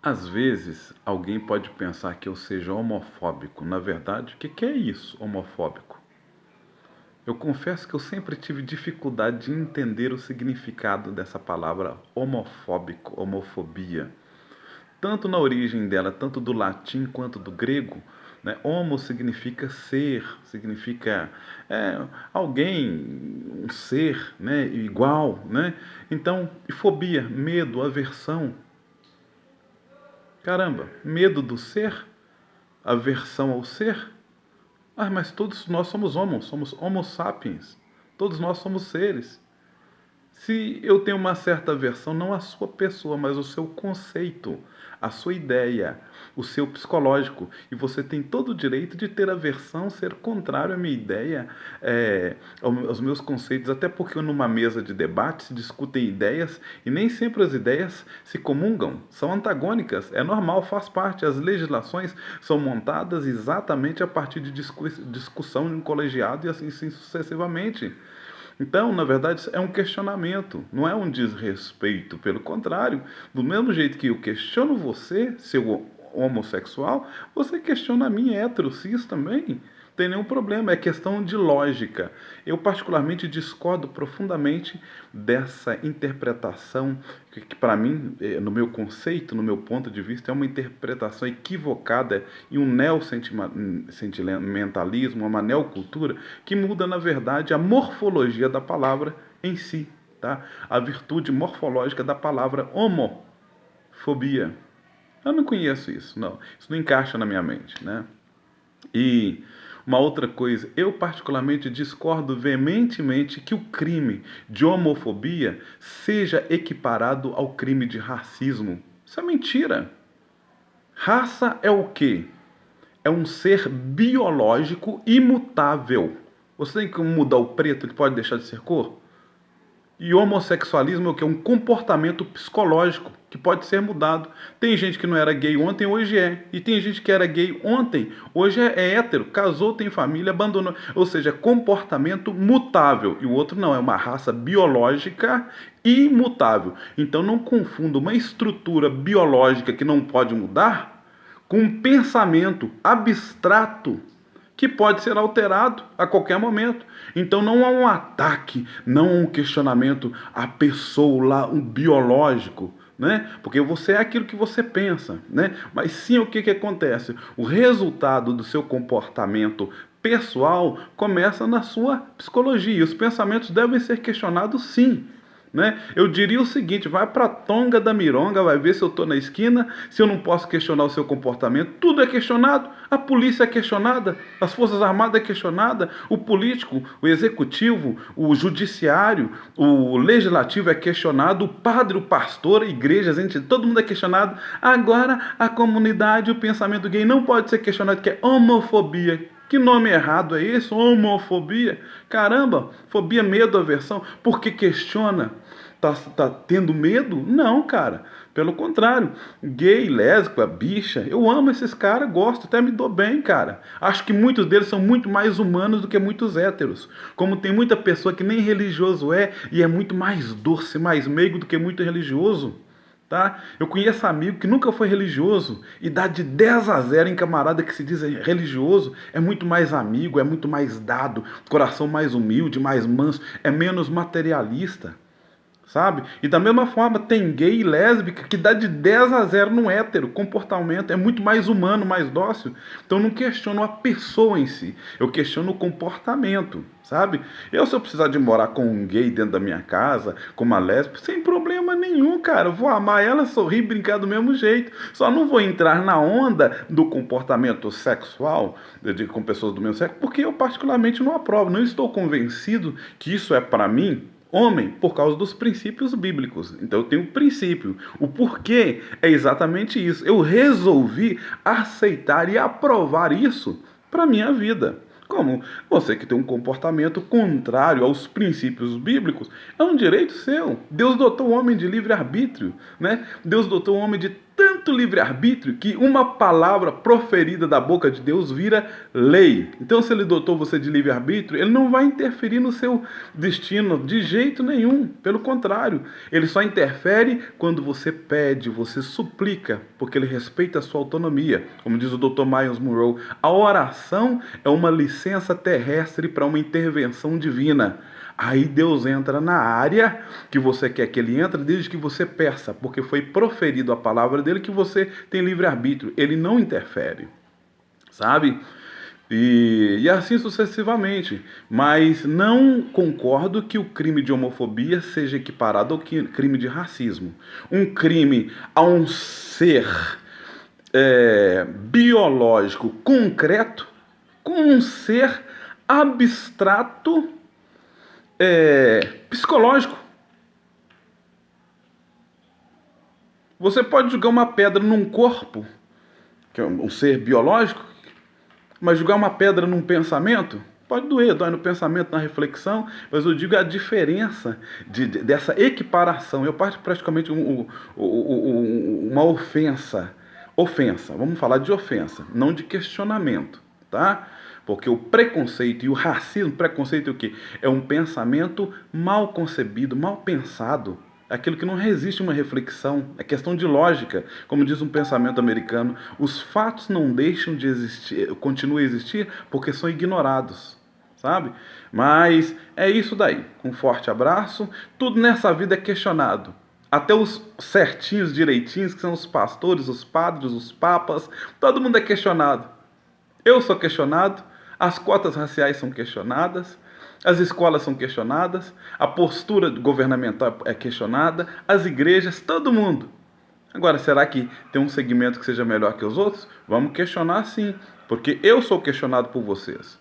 Às vezes, alguém pode pensar que eu seja homofóbico. Na verdade, o que é isso, homofóbico? Eu confesso que eu sempre tive dificuldade de entender o significado dessa palavra homofóbico, homofobia. Tanto na origem dela, tanto do latim quanto do grego, né? Homo significa ser, significa alguém, um ser, né? Igual, né? Então, e fobia, medo, aversão. Caramba, medo do ser? Aversão ao ser? Ah, mas todos nós somos somos homo sapiens. Todos nós somos seres. Se eu tenho uma certa aversão, não à sua pessoa, mas ao seu conceito, à sua ideia, o seu psicológico. E você tem todo o direito de ter aversão, ser contrário à minha ideia, aos meus conceitos, até porque numa mesa de debate se discutem ideias e nem sempre as ideias se comungam, são antagônicas. É normal, faz parte. As legislações são montadas exatamente a partir de discussão em um colegiado e assim sucessivamente. Então, na verdade, é um questionamento, não é um desrespeito. Pelo contrário, do mesmo jeito que eu questiono você, seu homossexual, você questiona a mim, hétero, cis também. Não tem nenhum problema, é questão de lógica. Eu, particularmente, discordo profundamente dessa interpretação, que para mim, no meu conceito, no meu ponto de vista, é uma interpretação equivocada e um neossentimentalismo, uma neocultura, que muda, na verdade, a morfologia da palavra em si, tá? A virtude morfológica da palavra homofobia. Eu não conheço isso, não. Isso não encaixa na minha mente, né? E uma outra coisa, eu particularmente discordo veementemente que o crime de homofobia seja equiparado ao crime de racismo. Isso é mentira. Raça é o quê? É um ser biológico imutável. Você tem que mudar o preto, ele pode deixar de ser cor? E homossexualismo é o que? É um comportamento psicológico que pode ser mudado. Tem gente que não era gay ontem, hoje é. E tem gente que era gay ontem, hoje é hétero, casou, tem família, abandonou. Ou seja, comportamento mutável. E o outro não, é uma raça biológica imutável. Então não confunda uma estrutura biológica que não pode mudar com um pensamento abstrato que pode ser alterado a qualquer momento. Então não há um ataque, não um questionamento à pessoa lá, um biológico, né? Porque você é aquilo que você pensa, né? Mas sim, o que acontece? O resultado do seu comportamento pessoal começa na sua psicologia. Os pensamentos devem ser questionados, sim. Né? Eu diria o seguinte: vai para a tonga da mironga, vai ver se eu estou na esquina, se eu não posso questionar o seu comportamento. Tudo é questionado, a polícia é questionada, as forças armadas é questionada, o político, o executivo, o judiciário, o legislativo é questionado, o padre, o pastor, a igreja, a gente, todo mundo é questionado. Agora a comunidade, o pensamento gay não pode ser questionado, que é homofobia. Que nome errado é esse? Homofobia? Caramba, fobia, medo, aversão. Porque questiona? Tá tendo medo? Não, cara. Pelo contrário. Gay, lésbica, bicha. Eu amo esses caras, gosto, até me dou bem, cara. Acho que muitos deles são muito mais humanos do que muitos héteros. Como tem muita pessoa que nem religioso é e é muito mais doce, mais meigo do que muito religioso. Tá? Eu conheço amigo que nunca foi religioso e dá de 10 a 0 em camarada que se diz religioso, é muito mais amigo, é muito mais dado, coração mais humilde, mais manso, é menos materialista, sabe? E da mesma forma tem gay e lésbica que dá de 10 a 0 no hétero, comportamento, é muito mais humano, mais dócil. Então eu não questiono a pessoa em si, eu questiono o comportamento, sabe? Se eu precisar de morar com um gay dentro da minha casa, com uma lésbica, sem problema nenhum, cara. Eu vou amar ela, sorrir, brincar do mesmo jeito. Só não vou entrar na onda do comportamento sexual com pessoas do mesmo sexo, porque eu particularmente não aprovo. Não estou convencido que isso é para mim homem por causa dos princípios bíblicos. Então eu tenho um princípio. O porquê é exatamente isso. Eu resolvi aceitar e aprovar isso para minha vida. Como você que tem um comportamento contrário aos princípios bíblicos, é um direito seu. Deus dotou o homem de livre-arbítrio, né? Deus dotou o homem de tanto livre-arbítrio que uma palavra proferida da boca de Deus vira lei. Então, se ele dotou você de livre-arbítrio, ele não vai interferir no seu destino de jeito nenhum. Pelo contrário, ele só interfere quando você pede, você suplica, porque ele respeita a sua autonomia. Como diz o Dr. Miles Monroe, a oração é uma licença terrestre para uma intervenção divina. Aí Deus entra na área que você quer que ele entre, desde que você peça, porque foi proferido a palavra dele que você tem livre-arbítrio. Ele não interfere, sabe? E assim sucessivamente. Mas não concordo que o crime de homofobia seja equiparado ao crime de racismo. Um crime a um ser biológico concreto com um ser abstrato psicológico. Você pode jogar uma pedra num corpo, que é um ser biológico, mas jogar uma pedra num pensamento, pode doer, dói no pensamento, na reflexão, mas eu digo a diferença dessa equiparação. Eu parto praticamente uma ofensa. Ofensa, vamos falar de ofensa, não de questionamento, tá? Porque o preconceito e o racismo, preconceito é o quê? É um pensamento mal concebido, mal pensado. Aquilo que não resiste a uma reflexão, é questão de lógica. Como diz um pensamento americano, os fatos não deixam de existir, continuam a existir porque são ignorados, sabe? Mas é isso daí. Um forte abraço. Tudo nessa vida é questionado. Até os certinhos, direitinhos, que são os pastores, os padres, os papas, todo mundo é questionado. Eu sou questionado, as cotas raciais são questionadas, as escolas são questionadas, a postura governamental é questionada, as igrejas, todo mundo. Agora, será que tem um segmento que seja melhor que os outros? Vamos questionar sim, porque eu sou questionado por vocês.